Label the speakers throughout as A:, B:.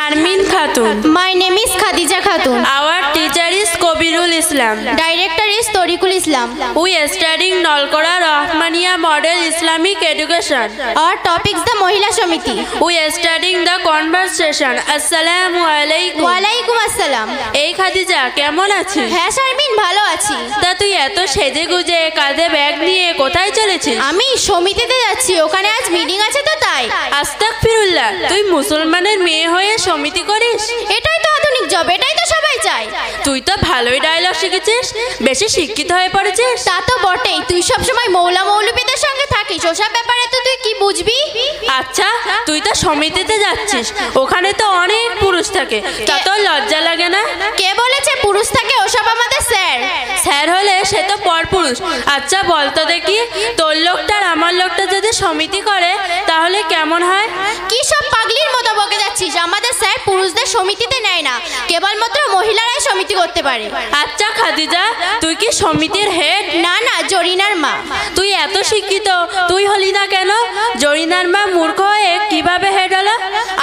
A: Sharmin Khatun.
B: My name is Khadija Khatun.
A: Our teacher is Kobirul Islam.
B: Director is Tariqul Islam.
A: We are studying Nalkora Rahmania Model Islamic Education.
B: Our topic is the Mohila Samiti.
A: We are studying the conversation. Assalamu alaikum.
B: Walaikum assalam.
A: এই খাদিজা কেমন আছিস?
B: হ্যাঁ শারমিন, ভালো আছি।
A: তা তুই এত সেজে গুজে কাঁধে ব্যাগ নিয়ে কোথায় চলেছিস?
B: আমি সমিতিতে যাচ্ছি, ওখানে আজ মিটিং আছে তো তাই।
A: আস্তাগফিরুল্লাহ, তুই মুসলমানের মেয়ে হয়ে সমিতি করিস?
B: এটাই তো আধুনিক জব, এটাই তো সবাই চায়।
A: তুই তো ভালোই ডায়লগ শিখেছিস, বেশি শিক্ষিত হয়ে পড়েছিস।
B: তা তো বটেই, তুই সব সময় মৌলা মৌলবীদের সঙ্গে থাকিস, ওসব ব্যাপারে তো তুই কি বুঝবি?
A: আচ্ছা, তুই তো সমিতিতে যাচ্ছিস, ওখানে তো অনেক পুরুষ থাকে, তা তোর লজ্জা লাগে না?
B: কে বলেছে পুরুষ থাকে? ওসব আমাদের স্যার।
A: স্যার হলে সে তো পরপুরুষ। আচ্ছা বলতো দেখি, তোর লোকটা আর আমার লোকটা যদি সমিতি করে তাহলে কেমন হয়?
B: কি সব পাগলির মতো বকে যাচ্ছিস? আমাদের স্যার পুরুষদের সমিতিতে নেয় না, কেবলমাত্র মহিলারাই সমিতি করতে পারে।
A: আচ্ছা খাদিজা, তুই কি সমিতির হেড?
B: না না, জরিনার মা।
A: তুই এত শিক্ষিত, তুই হলি না কেন? জরিনার মা মূর্খ হয়ে কিভাবে হেড হলো?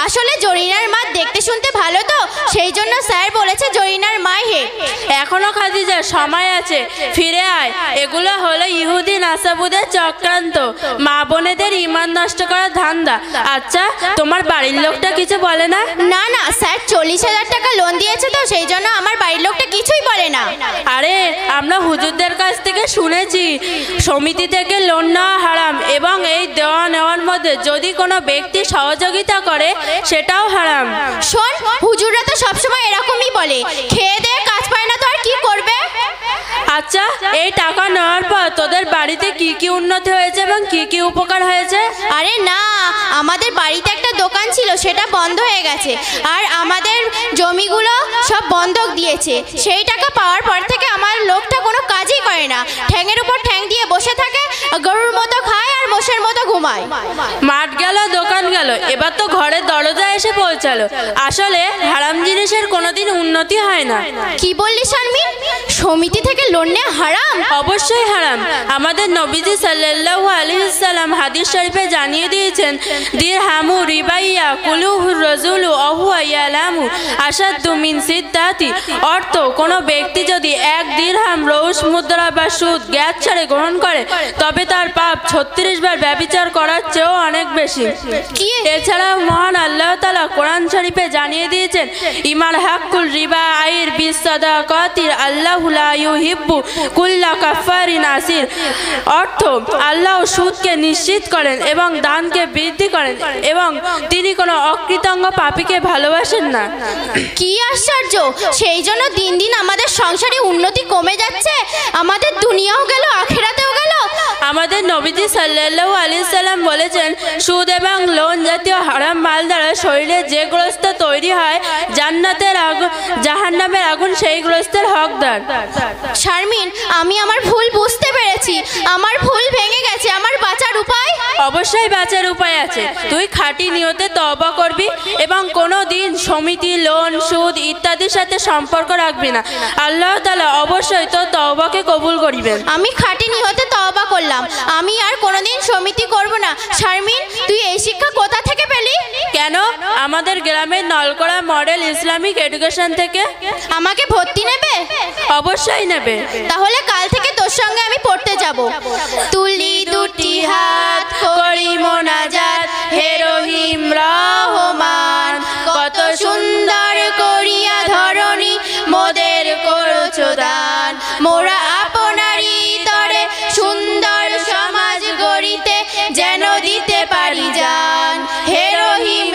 B: আসলে জরিনার মা দেখতে শুনতে ভালো তো, সেই জন্য স্যার বলেছে জরিনার মা হেড।
A: এখনো খাদিজা সময় আছে, ফিরে আয়। এগুলো হলো ইহুদি নাসাবুদের চক্রান্ত, মা বোনেদের ইমান নষ্ট করার ধান্দা। আচ্ছা, তোমার বাড়ির লোকটা কিছু বলে না?
B: না না, স্যার 40,000 টাকা লোন দিয়েছে তো, সেই জন্য আমার বাড়ির লোকটা কিছুই বলে না।
A: আরে আমরা হুজুরদের কাছ থেকে শুনেছি সমিতি থেকে লোন নেওয়া হারাম, এবং এই দেওয়া নেওয়ার মধ্যে যদি কোনো ব্যক্তি সহযোগিতা করে সেটাও হারাম।
B: শোন, হুজুররা তো সবসময় এরকমই বলে, খেয়ে দিয়ে কাজ পায় না তো আর কি করবে।
A: আচ্ছা, এই টাকা নেওয়ার পর তোদের বাড়িতে কি কি উন্নতি হয়েছে এবং কি কি উপকার হয়েছে?
B: আরে না, আমাদের বাড়িতে একটা দোকান ছিল, সেটা বন্ধ হয়ে গেছে, আর আমাদের জমিগুলো সব বন্ধক দিয়েছে। সেই টাকা পাওয়ার পর থেকে আমার লোকটা কোনো কাজই করে না, ঠ্যাঙের উপর ঠ্যাং দিয়ে বসে থাকে, গরুর মতো খায় আর মোষের মতো ঘুমায়।
A: মাঠ গেল, দোকান গেল, এবার তো ঘরের দরজা এসে পৌঁছালো। আসলে হারাম জিনিসের কোনোদিন উন্নতি হয় না।
B: কি বললি শারমিন? সমিতি থেকে লোন নেওয়া হারাম?
A: অবশ্যই হারাম। আমাদের নবীজি সাল্লাল্লাহু আলাইহি ওয়াসাল্লাম হাদিস শরীফে জানিয়ে দিয়েছেন, দিরহামু রিবাইয়া কুলুহু রাজুলু অহুয়া ইয়ালামু আশাদ্দু মিন সিদ্দাতি। অর্থ, কোনো ব্যক্তি যদি 1 দিরহাম রৌস মুদ্রা বা সুদ জ্ঞাত ছাড়ে গ্রহণ করে তবে তার পাপ 36 বার ব্যভিচার করার চেয়েও অনেক বেশি। এছাড়াও মহান আল্লাহ তাআলা কোরআন শরীফে জানিয়ে দিয়েছেন, ইমাল হাক্কুল রিবা আইর বিস সাদাকাতির আল্লাহু লা ইউহিব্বু কুল্লা কাফারিন আসির। অর্থ, আল্লাহ সুদকে নিশ্চিত করেন এবং দানকে বৃদ্ধি করেন, এবং তিনি কোনো অকৃতজ্ঞ পাপীকে ভালোবাসেন না।
B: কি আশ্চর্য! সেই জন্য দিন দিন আমাদের সংসারে উন্নতি কমে যাচ্ছে, আমাদের দুনিয়াও গেল আখিরাতেও গেল।
A: আমাদের নবীজি সাল্লাল্লাহু আলাইহি সাল্লাম বলেছেন, সুদ এবং লোন জাতীয় হারাম মাল দ্বারা শরীরে যে গ্রস্ত তৈরি হয়, জান্নাতের আগুন জাহান্নামের আগুন সেই গ্রস্তের হকদার।
B: শারমিন, আমি আমার ভুল বুঝতে পেরেছি, আমার ভুল ভেঙে গেছে। আমার বাঁচার উপায়?
A: অবশ্যই বাঁচার উপায় আছে। তুই খাঁটি নিয়তে তওবা করবি এবং কোনো দিন সমিতি, লোন, সুদ ইত্যাদির সাথে সম্পর্ক রাখবি না। আল্লাহ তাআলা অবশ্যই তোর তওবাকে কবুল করিবেন।
B: আমি খাঁটি নিয়তে তওবা করলাম, আমি আর কোনোদিন সমিতি করব না। শারমিন, তুই এই শিক্ষা কোথা থেকে পেলি?
A: কেন? আমাদের গ্রামের নলকড়া মডেল ইসলামিক এডুকেশন থেকে।
B: আমাকে ভর্তি নেবে?
A: অবশ্যই নেবে।
B: তাহলে কাল থেকে তোর সঙ্গে আমি পড়তে যাব। তুলি দুটি হাত
A: করি মোনাজাত, হে রহিম রহমান,
B: কত সুন্দর করিয়া ধরণী মোদের করছো দান। মোরা আপনারই তরে সুন্দর সমাজ গড়িতে যেন দিতে পারি জান। হে রহিম